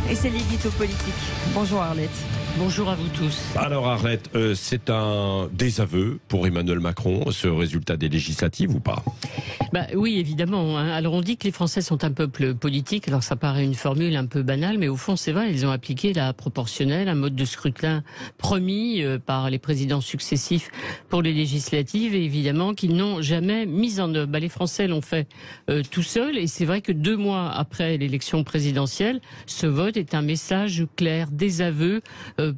Et c'est l'édito politique. Bonjour Arlette. Bonjour à vous tous. Alors Arlette, c'est un désaveu pour Emmanuel Macron, ce résultat des législatives ou pas? Oui, évidemment. Alors on dit que les Français sont un peuple politique. Alors ça paraît une formule un peu banale, mais au fond c'est vrai, ils ont appliqué la proportionnelle, un mode de scrutin promis par les présidents successifs pour les législatives, et évidemment qu'ils n'ont jamais mis en œuvre. Les Français l'ont fait tout seuls, et c'est vrai que 2 mois après l'élection présidentielle, ce vote est un message clair, désaveu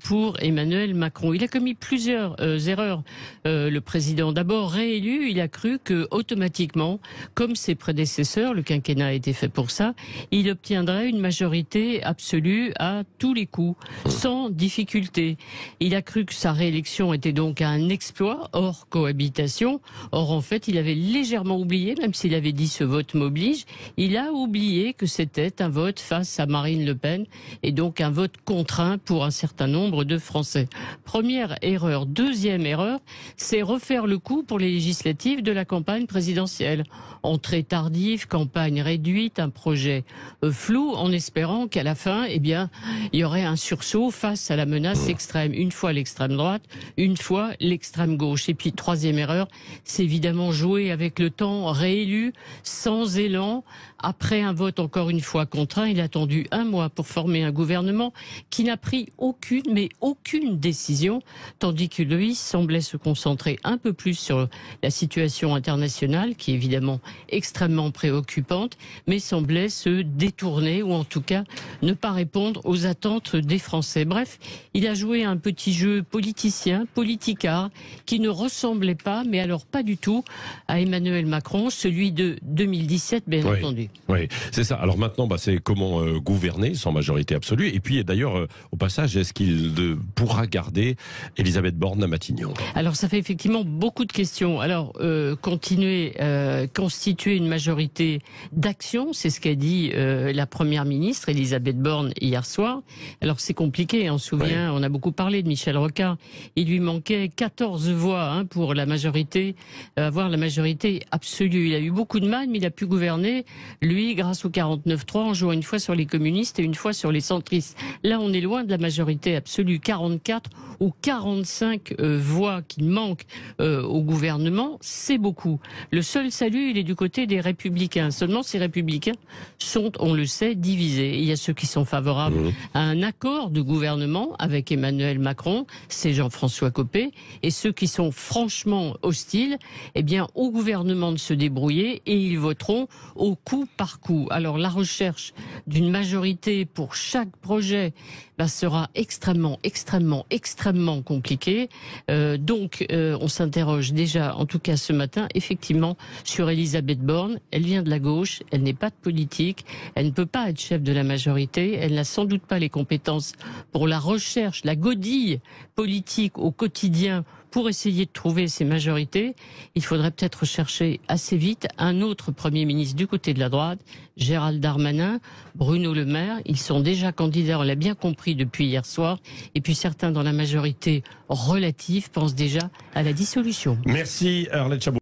pour Emmanuel Macron. Il a commis plusieurs erreurs, le président. D'abord réélu, il a cru que automatiquement, comme ses prédécesseurs, le quinquennat a été fait pour ça, il obtiendrait une majorité absolue à tous les coups, sans difficulté. Il a cru que sa réélection était donc un exploit hors cohabitation. Or, en fait, il avait légèrement oublié, même s'il avait dit ce vote m'oblige, il a oublié que c'était un vote face à Marine Le Pen et donc un vote contraint pour un certain nombre de Français. Première erreur. Deuxième erreur, c'est refaire le coup pour les législatives de la campagne présidentielle. Entrée tardive, campagne réduite, un projet flou, en espérant qu'à la fin, il y aurait un sursaut face à la menace extrême. Une fois l'extrême droite, une fois l'extrême gauche. Et puis, troisième erreur, c'est évidemment jouer avec le temps, réélu, sans élan. Après un vote encore une fois contraint, il a attendu 1 mois pour former un gouvernement qui n'a pris aucune décision, tandis que lui semblait se concentrer un peu plus sur la situation internationale, qui est évidemment extrêmement préoccupante, mais semblait se détourner, ou en tout cas ne pas répondre aux attentes des Français. Bref, il a joué un petit jeu politicien, politicard, qui ne ressemblait pas, mais alors pas du tout, à Emmanuel Macron, celui de 2017, bien entendu. Oui, c'est ça. Alors maintenant, c'est comment gouverner sans majorité absolue. Et puis d'ailleurs, au passage, est-ce qu'il pourra garder Elisabeth Borne à Matignon? Alors ça fait effectivement beaucoup de questions. Alors constituer une majorité d'action, c'est ce qu'a dit la Première ministre Elisabeth Borne hier soir. Alors c'est compliqué, on se souvient, on a beaucoup parlé de Michel Rocard. Il lui manquait 14 voix pour la majorité, avoir la majorité absolue. Il a eu beaucoup de mal, mais il a pu gouverner, lui, grâce au 49-3, en jouant une fois sur les communistes et une fois sur les centristes. Là, on est loin de la majorité absolue. 44 ou 45 voix qui manquent au gouvernement, c'est beaucoup. Le seul salut, il est du côté des Républicains. Seulement, ces Républicains sont, on le sait, divisés. Il y a ceux qui sont favorables à un accord de gouvernement avec Emmanuel Macron, c'est Jean-François Copé, et ceux qui sont franchement hostiles, au gouvernement de se débrouiller, et ils voteront au coup par coup. Alors, la recherche d'une majorité pour chaque projet sera extrêmement compliqué. Donc, on s'interroge déjà, en tout cas ce matin, effectivement, sur Elisabeth Borne. Elle vient de la gauche, elle n'est pas de politique, elle ne peut pas être chef de la majorité, elle n'a sans doute pas les compétences pour la recherche, la godille politique au quotidien pour essayer de trouver ces majorités. Il faudrait peut-être chercher assez vite un autre Premier ministre du côté de la droite, Gérald Darmanin, Bruno Le Maire. Ils sont déjà candidats, on l'a bien compris depuis hier soir. Et puis certains dans la majorité relative pensent déjà à la dissolution. Merci Arlette Chabot.